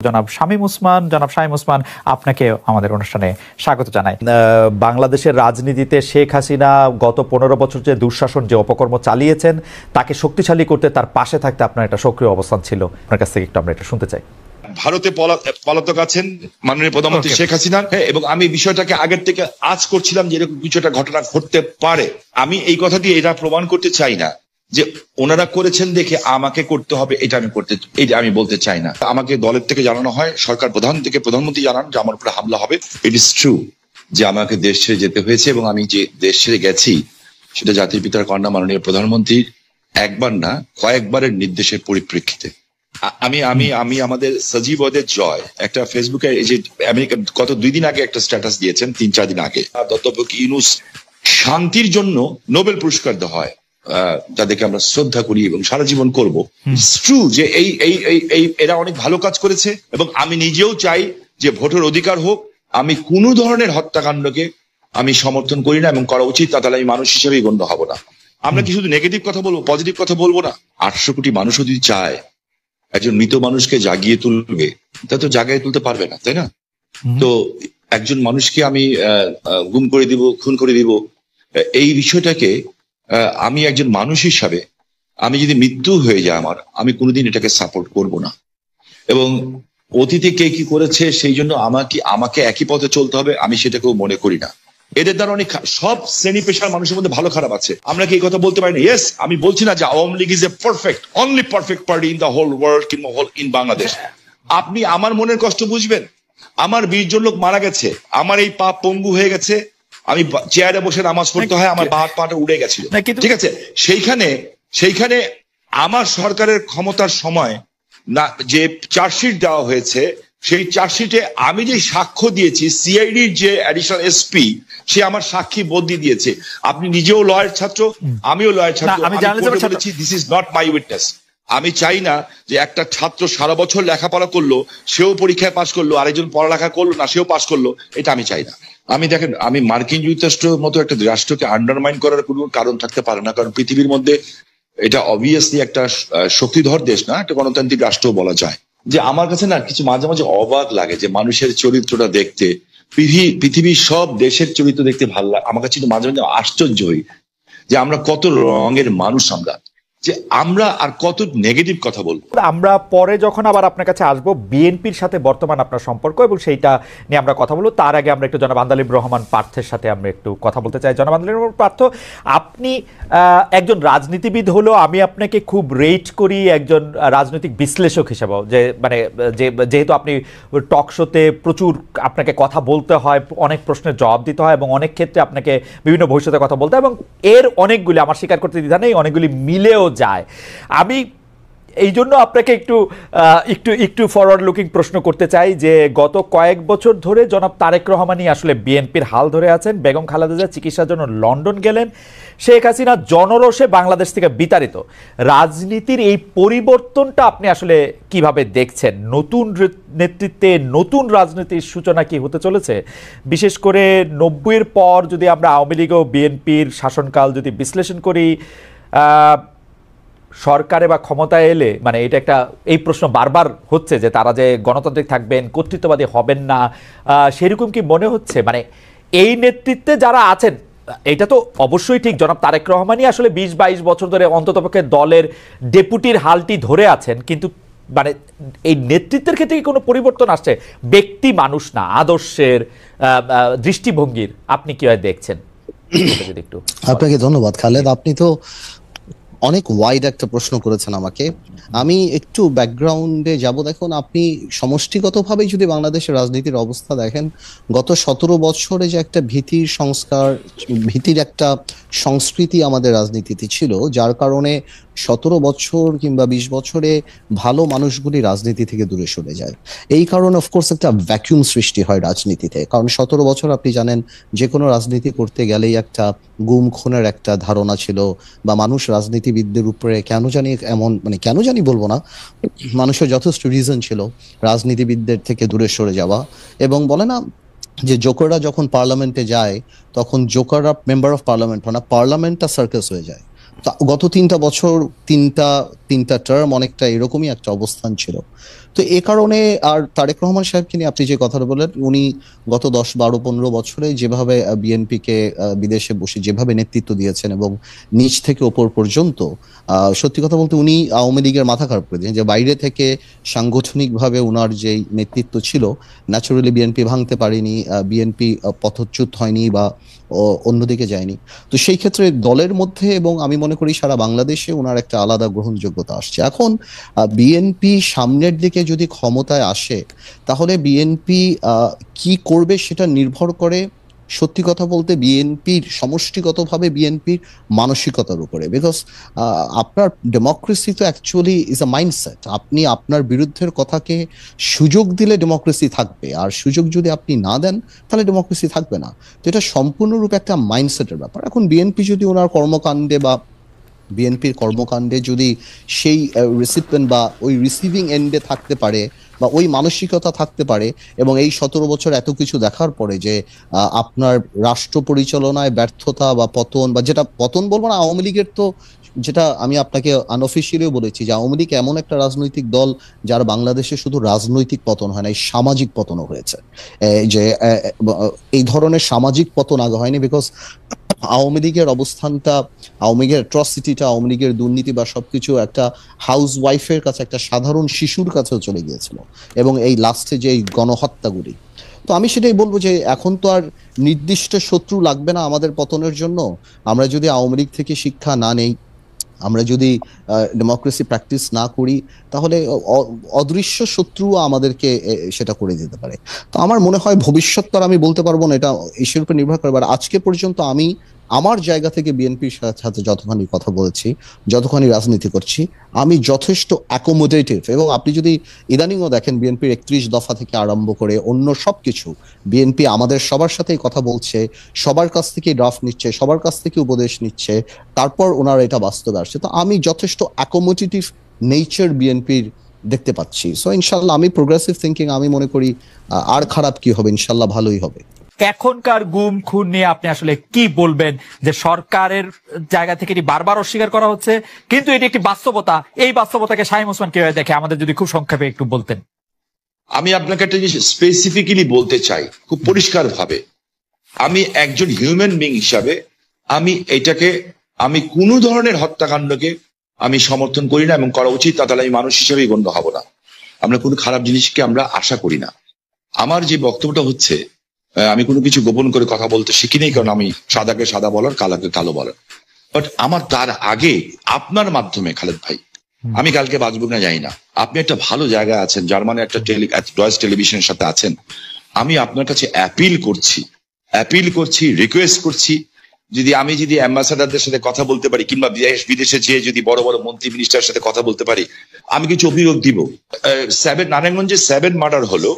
জনাব শামীম ওসমান, আপনাকে আমাদের অনুষ্ঠানে স্বাগত জানাই। বাংলাদেশের রাজনীতিতে শেখ হাসিনা গত 15 বছর যে দুঃশাসন, যে অপকর্ম চালিয়েছেন, তাকে শক্তিশালী করতে, তার পাশে থাকতে আপনার একটা সক্রিয় অবস্থান ছিল। আপনার কাছ থেকে একটু আমরা এটা শুনতে চাই। ভারতে পলাতক আছেন মাননীয় প্রধানমন্ত্রী শেখ হাসিনা, এবং আমি বিষয়টাকে আগের থেকে আজ করছিলাম যে এরকম কিছু একটা ঘটনা ঘটতে পারে। আমি এই কথা দিয়ে এটা প্রমাণ করতে চাই না যে ওনারা করেছেন দেখে আমাকে করতে হবে, এটা আমি বলতে চাই না। আমাকে দলের থেকে জানানো হয়, সরকার প্রধান থেকে প্রধানমন্ত্রী জানান যে আমার উপরে হামলা হবে। ইট ইজ ট্রু যে আমাকে দেশ ছেড়ে যেতে হয়েছে, এবং আমি যে দেশ ছেড়ে গেছি সেটা জাতির পিতার কন্যা মাননীয় প্রধানমন্ত্রীর একবার না কয়েকবারের নির্দেশের পরিপ্রেক্ষিতে। আমি আমাদের সজীব ওদের জয় একটা ফেসবুকে এই যে আমেরিকা গত 2 দিন আগে একটা স্ট্যাটাস দিয়েছেন, 3-4 দিন আগে, অধ্যাপক ইউনূস শান্তির জন্য নোবেল পুরস্কার দেওয়া হয়, যাদেরকে আমরা শ্রদ্ধা করি এবং সারা জীবন করবো। ট্রু যে এরা অনেক ভালো কাজ করেছে, এবং আমি নিজেও চাই যে ভোটের অধিকার হোক। আমি কোনো ধরনের হত্যাকাণ্ডকে আমি সমর্থন করি না, এবং করা উচিত, তাহলে আমি মানুষ হিসেবেই গণ্য হব না। আমরা কি শুধু নেগেটিভ কথা বলবো, পজিটিভ কথা বলবো না? 800 কোটি মানুষ যদি চায় একজন মৃত মানুষকে জাগিয়ে তুলবে, তা তো জাগিয়ে তুলতে পারবে না, তাই না? তো একজন মানুষকে আমি গুম করে দিব, খুন করে দিব, এই বিষয়টাকে আমি একজন মানুষ হিসাবে, আমি যদি মৃত্যু হয়ে যায় আমি কোনোদিন এটাকে সাপোর্ট করব না। এবং অতীতে কে কি করেছে সেই জন্য আমাকে একই পথে চলতে হবে, আমি সেটাকেও মনে করি না। এদের দ্বারা অনেক সব শ্রেণী পেশার মানুষের মধ্যে ভালো খারাপ আছে, আমরা কি এই কথা বলতে পারি না? ইয়েস, আমি বলছি না যে Awami League is a only perfect party in the whole world কিংবা ইন বাংলাদেশ। আপনি আমার মনের কষ্ট বুঝবেন। আমার 20 জন লোক মারা গেছে, আমার এই পা পঙ্গু হয়ে গেছে, আমি চেয়ারে বসে নামাজ পড়তে হয়, আমার বাঁ পাটা উড়ে গেছিল, ঠিক আছে? সেইখানে আমার সরকারের ক্ষমতার সময় না যে চার্জশিট দেওয়া হয়েছে, সেই চার্জশিটে আমি যে সাক্ষ্য দিয়েছি, সিআইডির যে অ্যাডিশনাল এসপি, সে আমার সাক্ষী বদলি দিয়েছে। আপনি নিজেও লয়ার ছাত্র, আমিও লয়ার ছাত্র, আমি বলেছি this is not my witness. আমি চাই না যে একটা ছাত্র সারা বছর লেখাপড়া করলো, সেও পরীক্ষায় পাশ করলো, আরেকজন পড়ালেখা করলো না, সেও পাশ করলো, এটা আমি চাই না। দেখেন, আমি মার্কিন যুক্তরাষ্ট্রের মতো একটা রাষ্ট্রকে আন্ডারমাইন করার কোনো কারণ থাকতে পারে না, কারণ পৃথিবীর মধ্যে এটা অবভিয়াসলি একটা শক্তিধর দেশ না, একটা গণতান্ত্রিক রাষ্ট্র বলা যায়। যে আমার কাছে না কিছু মাঝে মাঝে অবাক লাগে যে মানুষের চরিত্রটা দেখতে, পৃথিবীর সব দেশের চরিত্র দেখতে ভালো লাগে। আমার কাছে মাঝে মাঝে আশ্চর্য হই যে আমরা কত রঙের মানুষ, আমরা আর কত নেগেটিভ কথা বলবো। আমরা পরে যখন আবার আপনার কাছে আসবো, বিএনপির সাথে বর্তমান আপনার সম্পর্ক এবং সেইটা নিয়ে আমরা কথা বলবো, তার আগে আমরা একটু জনাব আন্দালিব রহমান পার্থের সাথে আমরা একটু কথা বলতে চাই। জনাব আন্দালিব রহমান পার্থ, আপনি একজন রাজনীতিবিদ হলেও আমি আপনাকে খুব রেট করি একজন রাজনৈতিক বিশ্লেষক হিসেবেও, যে মানে যেহেতু আপনি টক শোতে প্রচুর আপনাকে কথা বলতে হয়, অনেক প্রশ্নের জবাব দিতে হয়, এবং অনেক ক্ষেত্রে আপনাকে বিভিন্ন ভবিষ্যতে কথা বলতে হয়, এবং এর অনেকগুলি, আমার স্বীকার করতে দ্বিধা নেই, অনেকগুলি মিলেও যায়। আমি এই জন্য আপনাকে একটু ফরওয়ার্ড লুকিং প্রশ্ন করতে চাই যে গত কয়েক বছর ধরে জনাব তারেক রহমানই আসলে বিএনপির হাল ধরে আছেন। বেগম খালেদা জিয়া চিকিৎসার জন্য লন্ডন গেলেন, শেখ হাসিনা জনরোষে বাংলাদেশ থেকে বিতাড়িত। রাজনীতির এই পরিবর্তনটা আপনি আসলে কিভাবে দেখছেন? নতুন নেতৃত্বে নতুন রাজনীতির সূচনা কি হতে চলেছে? বিশেষ করে 90-এর পর যদি আমরা আওয়ামী লীগ ও বিএনপির শাসনকাল যদি বিশ্লেষণ করি, সরকারে বা ক্ষমতায় এলে মানে এটা একটা এই প্রশ্ন বারবার হচ্ছে যে তারা যে গণতান্ত্রিক থাকবেন, কর্তৃত্ববাদী হবেন না, সেরকম কি মনে হচ্ছে? মানে এই নেতৃত্বে যারা আছেন, এটা তো অবশ্যই ঠিক, জনাব তারেক রহমানই আসলে 20-22 বছর ধরে অন্ততপক্ষে দলের ডেপুটির হালটি ধরে আছেন, কিন্তু মানে এই নেতৃত্বের ক্ষেত্রে কি কোনো পরিবর্তন আসছে? ব্যক্তি মানুষ না, আদর্শের, দৃষ্টিভঙ্গির আপনি কিভাবে দেখছেন? একটু। আপনাকে ধন্যবাদ খালেদ, আপনি তো অনেক ওয়াইড একটা প্রশ্ন করেছেন আমাকে। আমি একটু ব্যাকগ্রাউন্ডে যাব। দেখুন, আপনি সমষ্টিগতভাবেই যদি বাংলাদেশের রাজনীতির অবস্থা দেখেন, গত 17 বছরে যে একটা ভীতির সংস্কার, ভীতির একটা সংস্কৃতি আমাদের রাজনীতিতে ছিল, যার কারণে 17 বছর কিংবা 20 বছরে ভালো মানুষগুলি রাজনীতি থেকে দূরে সরে যায়। এই কারণে অফকোর্স একটা ভ্যাকুয়াম সৃষ্টি হয় রাজনীতিতে, কারণ 17 বছর আপনি জানেন যে কোনো রাজনীতি করতে গেলেই একটা গুম খুনের একটা ধারণা ছিল, বা মানুষ রাজনীতিবিদদের উপরে কেন জানি এমন, মানে কেন জানি বলবো না, মানুষের যথেষ্ট রিজন ছিল রাজনীতিবিদদের থেকে দূরে সরে যাওয়া। এবং বলে না যে জোকাররা যখন পার্লামেন্টে যায় তখন জোকাররা মেম্বার অফ পার্লামেন্ট হয় না, পার্লামেন্টটা সার্কাস হয়ে যায়। গত 3টা বছর 3টা টার্ম অনেকটা এরকমই একটা অবস্থান ছিল। তো এ কারণে আর তারেক রহমান সাহেবকে নিয়ে আপনি যে কথাটা বললেন, উনি গত 10, 12, 15 বছরে যেভাবে বিএনপিকে বিদেশে বসে যেভাবে নেতৃত্ব দিয়েছেন এবং নিচ থেকে ওপর পর্যন্ত, সত্যি কথা বলতে উনি আওয়ামী লীগের মাথা খারাপ করে দিয়েছেন। যে বাইরে থেকে সাংগঠনিকভাবে উনার যেই নেতৃত্ব ছিল, ন্যাচুরালি বিএনপি ভাঙতে পারেনি, বিএনপি পথচ্যুত হয়নি বা অন্যদিকে যায়নি। তো সেই ক্ষেত্রে দলের মধ্যে এবং আমি মনে করি সারা বাংলাদেশে ওনার একটা আলাদা গ্রহণযোগ্যতা আসছে। এখন বিএনপি সামনের দিকে যদি ক্ষমতায় আসে, তাহলে বিএনপি কি করবে সেটা নির্ভর করে সত্যি কথা বলতে বিএনপির সমষ্টিগতভাবে বিএনপির মানসিকতার উপরে। বিকজ আপনার ডেমোক্রেসি তো অ্যাকচুয়ালি ইজ আ মাইন্ডসেট। আপনি আপনার বিরুদ্ধের কথাকে সুযোগ দিলে ডেমোক্রেসি থাকবে, আর সুযোগ যদি আপনি না দেন তাহলে ডেমোক্রেসি থাকবে না। তো এটা সম্পূর্ণরূপে একটা মাইন্ডসেটের ব্যাপার। এখন বিএনপি যদি ওনার কর্মকাণ্ডে বা বিএনপির কর্মকাণ্ডে যদি সেই রিসিপিয়েন্ট বা ওই রিসিভিং এন্ডে থাকতে পারে বা ওই মানসিকতা থাকতে পারে, এবং এই 17 বছর এত কিছু দেখার পরে যে আপনার রাষ্ট্র পরিচালনায় ব্যর্থতা বা পতন, বা যেটা পতন বলবো না, আওয়ামী লীগের তো, যেটা আমি আপনাকে আনঅফিসিয়ালিও বলেছি যে আওয়ামী লীগ এমন একটা রাজনৈতিক দল যার বাংলাদেশে শুধু রাজনৈতিক পতন হয় না, এই সামাজিক পতনও হয়েছে। যে এই ধরনের সামাজিক পতন আগে হয়নি, বিকজ আওয়ামী লীগের অবস্থানটা, আওয়ামী লীগের অ্যাট্রসিটিটা, আওয়ামী লীগের দুর্নীতি বা সবকিছু একটা হাউস ওয়াইফের কাছে, একটা সাধারণ শিশুর কাছেও চলে গিয়েছিল, এবং এই লাস্টে যে এই গণহত্যাগুলি। তো আমি সেটাই বলবো যে এখন তো আর নির্দিষ্ট শত্রু লাগবে না আমাদের পতনের জন্য। আমরা যদি আওয়ামী লীগ থেকে শিক্ষা না নেই, আমরা যদি ডেমোক্রেসি প্র্যাকটিস না করি, তাহলে অদৃশ্য শত্রু আমাদেরকে সেটা করে দিতে পারে। তো আমার মনে হয় ভবিষ্যৎ তো আর আমি বলতে পারবো না, এটা ইস্যুর উপর নির্ভর করে। আজকে পর্যন্ত আমি আমার জায়গা থেকে বিএনপির সাথে যতখানি কথা বলেছি, যতখানি রাজনীতি করছি, আমি যথেষ্ট অ্যাকোমোডেটিভ। এবং আপনি যদি ইদানিংও দেখেন বিএনপির 31 দফা থেকে আরম্ভ করে অন্য সবকিছু, বিএনপি আমাদের সবার সাথেই কথা বলছে, সবার কাছ থেকে ড্রাফট নিচ্ছে, সবার কাছ থেকে উপদেশ নিচ্ছে, তারপর ওনারা এটা বাস্তবে আসছে। তো আমি যথেষ্ট অ্যাকোমোডেটিভ নেচার বিএনপির দেখতে পাচ্ছি। সো ইনশাল্লাহ আমি প্রোগ্রেসিভ থিঙ্কিং, আমি মনে করি আর খারাপ কি হবে, ইনশাল্লাহ ভালোই হবে। এখনকার গুম খুন নিয়ে আপনি আসলে কি বলবেন? যে সরকারের জায়গা থেকে এটি বারবার অস্বীকার করা হচ্ছে, কিন্তু এটি একটি বাস্তবতা। এই বাস্তবতাকে শামীম ওসমান কিভাবে দেখে, আমাদের যদি খুব সংক্ষেপে একটু বলতেন। আমি আপনাকে একটা জিনিস স্পেসিফিক্যালি বলতে চাই খুব পরিষ্কার ভাবে। আমি একজন হিউম্যান বিং হিসাবে আমি কোনো ধরনের হত্যাকাণ্ডকে আমি সমর্থন করি না, এবং করা উচিত না, তাহলে আমি মানুষ হিসেবেই গণ্য হব না। আমরা কোনো খারাপ জিনিসকে আমরা আশা করি না। আমার যে বক্তব্যটা হচ্ছে, আমি কোনো কিছু গোপন করে কথা বলতে শিখি নেই, কারণ আমি সাদাকে সাদা বলার, কালাকে কালো বলার। বাট আমার তার আগে আপনার মাধ্যমে খালেদ ভাই, আমি কালকে বাঁচব না জানি না, আপনি একটা ভালো জায়গায় আছেন, জার্মানি একটা ডয়েচ টেলিভিশনের সাথে আছেন। আমি আপনার কাছে অ্যাপিল করছি, রিকোয়েস্ট করছি, আমি যদি অ্যাম্বাসাডারদের সাথে কথা বলতে পারি, কিংবা বিদেশে যেয়ে যদি বড় বড় মন্ত্রী মিনিস্টারের সাথে কথা বলতে পারি, আমি কিছু অভিযোগ দিব। নারায়ণগঞ্জে 7 মার্ডার হলো,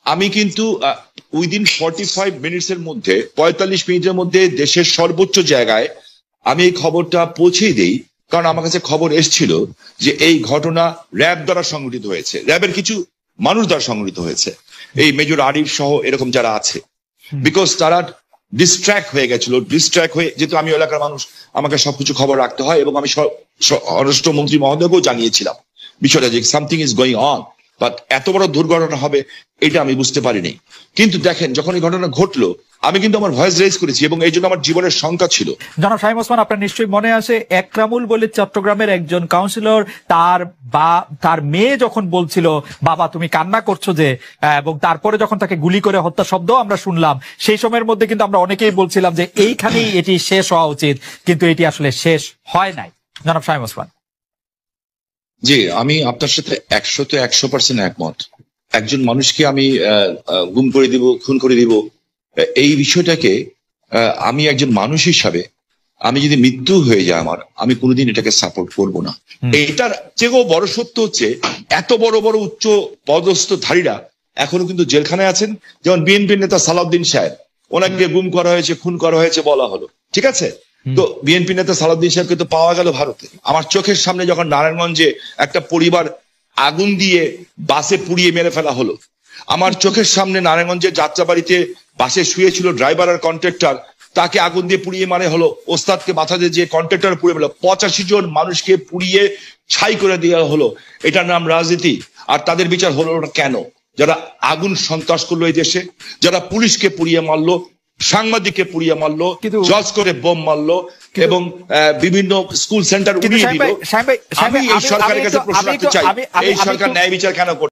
আমি কিন্তু উইদিন 45 মিনিটসের মধ্যে, 45 মিনিটের মধ্যে দেশের সর্বোচ্চ জায়গায় আমি এই খবরটা পৌঁছেই দেই, কারণ আমার কাছে খবর এসেছিল যে এই ঘটনা র্যাব দ্বারা সংঘটিত হয়েছে, র্যাবের কিছু মানুষ দ্বারা সংঘটিত হয়েছে, এই মেজর আরিফ সহ এরকম যারা আছে। বিকজ তারা ডিস্ট্র্যাক্ট হয়ে গেছিল, যেহেতু আমি এলাকার মানুষ, আমাকে সবকিছু খবর রাখতে হয়, এবং আমি স্বরাষ্ট্রমন্ত্রী মহোদয়কেও জানিয়েছিলাম বিষয়টা, যে something is going on, but এত বড় দুর্ঘটনা হবে এটা আমি বুঝতে পারিনি। কিন্তু দেখেন, যখন এই ঘটনা ঘটলো, আমি কিন্তু আমার ভয়েস রেজ করেছি, এবং এই জন্য আমার জীবনের শঙ্কা ছিল। জনাব শামীম ওসমান, আপনার নিশ্চয়ই মনে আছে একরামুল বলে চট্টগ্রামের একজন কাউন্সিলর, তার মেয়ে যখন বলছিল বাবা তুমি কান্না করছো যে, এবং তারপরে যখন তাকে গুলি করে হত্যা শব্দ আমরা শুনলাম, সেই সময়ের মধ্যে কিন্তু আমরা অনেকেই বলছিলাম যে এইখানেই এটি শেষ হওয়া উচিত, কিন্তু এটি আসলে শেষ হয় নাই। জনাব শামীম ওসমান। জি, আমি আপনার সাথে 100% একমত। একজন মানুষকে আমি গুম করে দিব, খুন করে দিব, এই বিষয়টাকে আমি একজন মানুষ হিসাবে, আমি যদি মৃত্যু হয়ে যায় আমার, আমি কোনোদিন এটাকে সাপোর্ট করব না। এটার চেয়েও বড় সত্য হচ্ছে, এত বড় বড় উচ্চ পদস্থধারীরা এখনো কিন্তু জেলখানায় আছেন। যেমন বিএনপির নেতা সালাউদ্দিন সাহেব, ওনাকে গুম করা হয়েছে, খুন করা হয়েছে বলা হলো, ঠিক আছে। তো বিএনপি নেতা সালাউদ্দিন সাহেবকে তো পাওয়া গেল ভারতে। আমার চোখের সামনে যখন নারায়ণগঞ্জে একটা পরিবার আগুন দিয়ে বাসে পুড়িয়ে মেরে ফেলা হলো, আমার চোখের সামনে নারায়ণগঞ্জের যাত্রাবাড়িতে বাসে শুয়েছিল ড্রাইভার আর কন্ট্রাক্টর, তাকে আগুন দিয়ে পুড়িয়ে মানে হলো, ওস্তাদকে মাথা দিয়ে যে কন্ট্রাক্টর পুড়িয়ে হলো, 85 জন মানুষকে পুড়িয়ে ছাই করে দেওয়া হলো। এটার নাম রাজনীতি? আর তাদের বিচার হলো না কেন? যারা আগুন সন্ত্রাস করলো এই দেশে, যারা পুলিশকে পুড়িয়ে মারলো, সাংবাদিককে পুড়িয়ে মারলো, জজ করে বোম মারলো এবং বিভিন্ন স্কুল সেন্টার উড়িয়ে দিল। আমি এই সরকারের কাছে প্রশ্ন রাখতে চাই, এই সরকার ন্যায় বিচার কেন করছে?